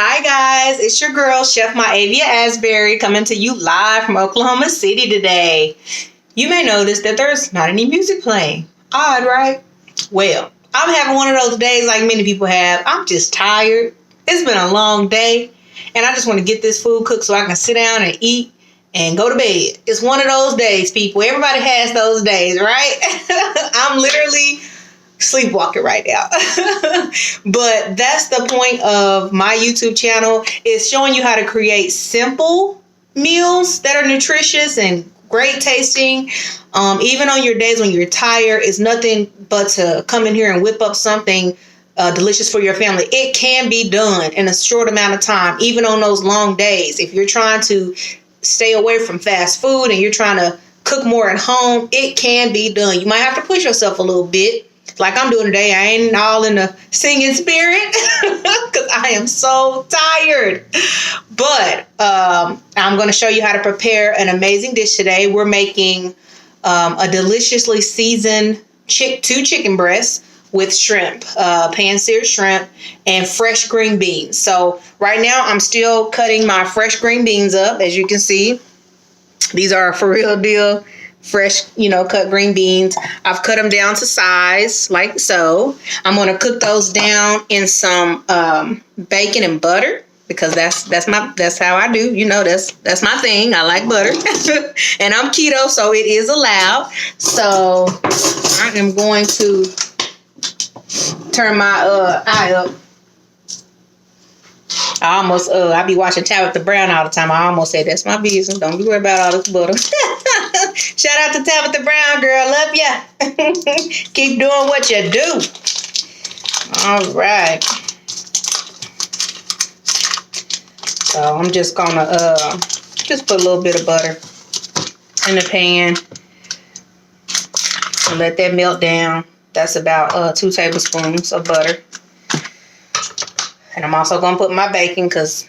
Hi guys, it's your girl Chef Maavia Asbury coming to you live from Oklahoma City today. You may notice that there's not any music playing. Odd, right? Well, I'm having one of those days like many people have. I'm just tired. It's been a long day and I just want to get this food cooked so I can sit down and eat and go to bed. It's one of those days, people. Everybody has those days, right? I'm literally sleepwalking right now. But that's the point of my YouTube channel, is showing you how to create simple meals that are nutritious and great tasting. Even on your days when you're tired, it's nothing but to come in here and whip up something delicious for your family. It can be done in a short amount of time, even on those long days. If you're trying to stay away from fast food and you're trying to cook more at home, it can be done. You might have to push yourself a little bit, like I'm doing today. I ain't all in the singing spirit because I am so tired. But I'm going to show you how to prepare an amazing dish today. We're making a deliciously seasoned two chicken breasts with shrimp, pan-seared shrimp, and fresh green beans. So right now I'm still cutting my fresh green beans up. As you can see, these are for real deal fresh, cut green beans. I've cut them down to size like so. I'm going to cook those down in some bacon and butter, because that's how I do. That's my thing. I like butter. And I'm keto, so it is allowed. So I am going to turn my eye up. I be watching Tabitha Brown all the time. I almost said that's my business. Don't be worried about all this butter. Shout out to Tabitha Brown, girl. Love ya. Keep doing what you do. All right. So I'm just gonna just put a little bit of butter in the pan and let that melt down. That's about 2 tablespoons of butter. And I'm also going to put my bacon, because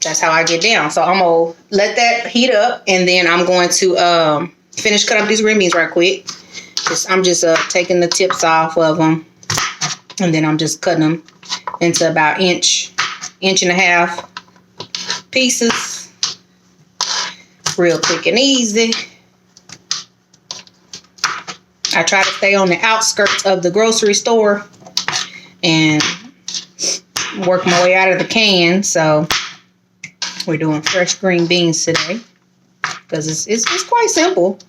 that's how I get down. So I'm going to let that heat up, and then I'm going to finish cutting up these green beans right quick. I'm just taking the tips off of them, and then I'm just cutting them into about inch and a half pieces. Real quick and easy. I try to stay on the outskirts of the grocery store and work my way out of the can. So we're doing fresh green beans today because it's quite simple.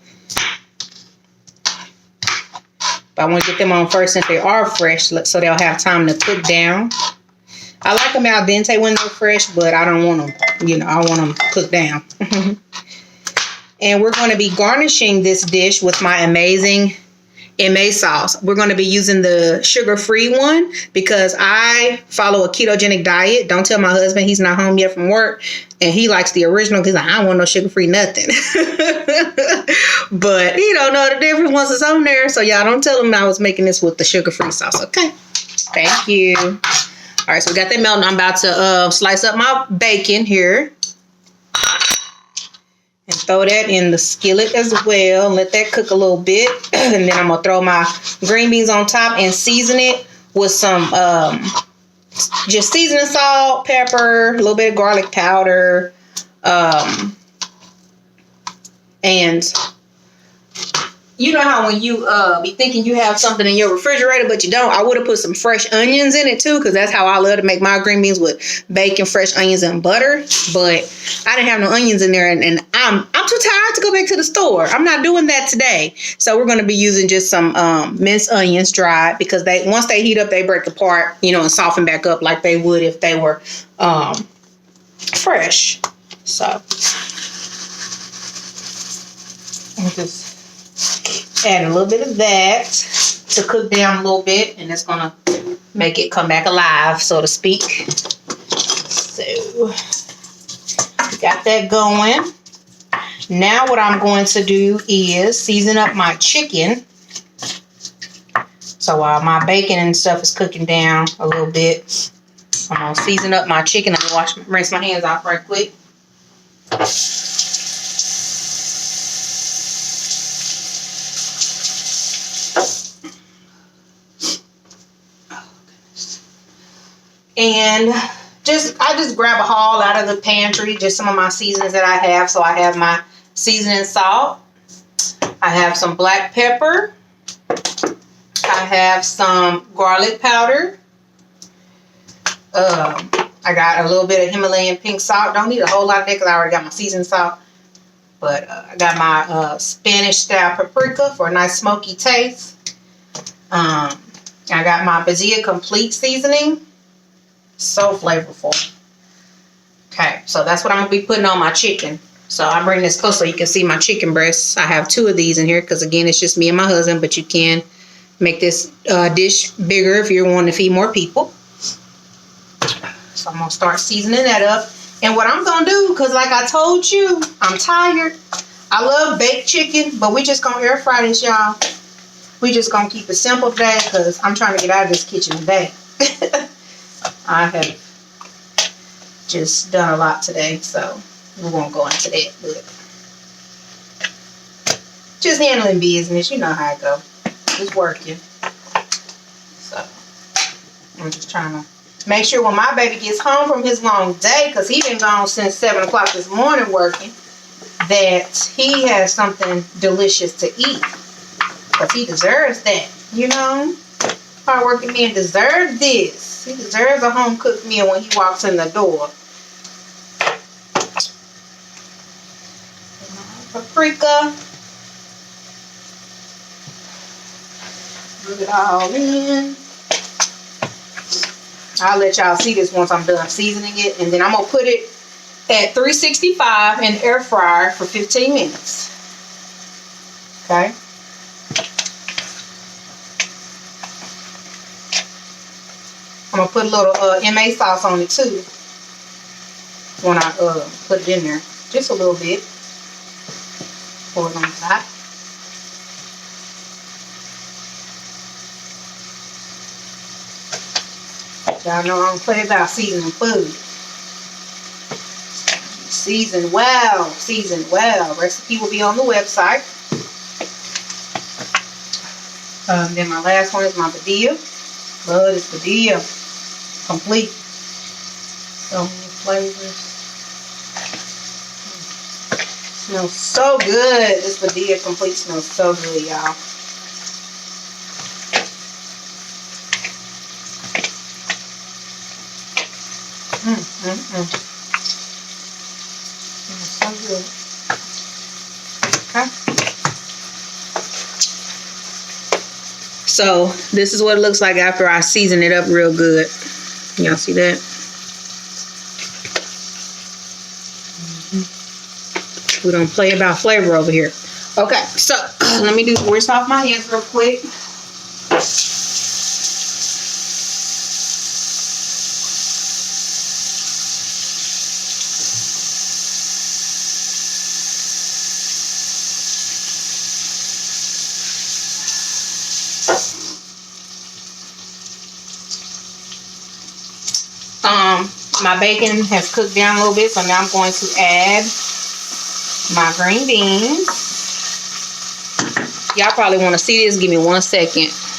But I want to get them on first since they are fresh, so they'll have time to cook down. I like them al dente when they're fresh, but I don't want them, I want them cooked down. And we're going to be garnishing this dish with my amazing MA sauce. We're going to be using the sugar-free one because I follow a ketogenic diet. Don't tell my husband, he's not home yet from work, and he likes the original because I don't want no sugar-free nothing. But he don't know the difference once it's on there, so y'all don't tell him I was making this with the sugar-free sauce, okay? Thank you. All right, so we got that melting. I'm about to slice up my bacon here and throw that in the skillet as well. Let that cook a little bit. And then I'm going to throw my green beans on top and season it with some just seasoning salt, pepper, a little bit of garlic powder, and you know how when you be thinking you have something in your refrigerator, but you don't, I would have put some fresh onions in it too, because that's how I love to make my green beans, with bacon, fresh onions, and butter. But I didn't have no onions in there, and I'm too tired to go back to the store. I'm not doing that today. So we're going to be using just some minced onions, dried, because once they heat up, they break apart, and soften back up like they would if they were fresh. So I'm just add a little bit of that to cook down a little bit, and it's gonna make it come back alive, so to speak. So got that going. Now what I'm going to do is season up my chicken. So while my bacon and stuff is cooking down a little bit, I'm gonna season up my chicken. I'm gonna rinse my hands off right quick. And I just grab a haul out of the pantry, just some of my seasonings that I have. So I have my seasoning salt. I have some black pepper. I have some garlic powder. I got a little bit of Himalayan pink salt. Don't need a whole lot of that because I already got my seasoned salt. But I got my Spanish style paprika for a nice smoky taste. I got my Badia complete seasoning. So flavorful. Okay, so that's what I'm going to be putting on my chicken. So I bring this close so you can see my chicken breasts. I have 2 of these in here because, again, it's just me and my husband. But you can make this dish bigger if you're wanting to feed more people. So I'm going to start seasoning that up. And what I'm going to do, because like I told you, I'm tired. I love baked chicken, but we just going to air fry this, y'all. We just going to keep it simple today because I'm trying to get out of this kitchen today. I have just done a lot today, so we won't go into that. But just handling business, you know how it goes. Just working. So I'm just trying to make sure when my baby gets home from his long day, because he's been gone since 7 o'clock this morning working, that he has something delicious to eat. Because he deserves that, you know? Hard-working man deserves this. He deserves a home-cooked meal when he walks in the door. Paprika. Rub it all in. I'll let y'all see this once I'm done seasoning it. And then I'm going to put it at 365 in the air fryer for 15 minutes. Okay. I'm going to put a little MA sauce on it too. When I put it in there. Just a little bit. Pour it on top. Y'all know I don't play about seasoning food. Season well. Season well. Recipe will be on the website. Then my last one is my Badia. Love this Badia. Complete. So many flavors. Smells so good. This Badia complete smells so good, y'all. So good. Okay. So this is what it looks like after I season it up real good. Y'all see that? We don't play about flavor over here. Okay, so let me rinse off my hands real quick. My bacon has cooked down a little bit, so now I'm going to add my green beans. Y'all probably want to see this. Give me 1 second.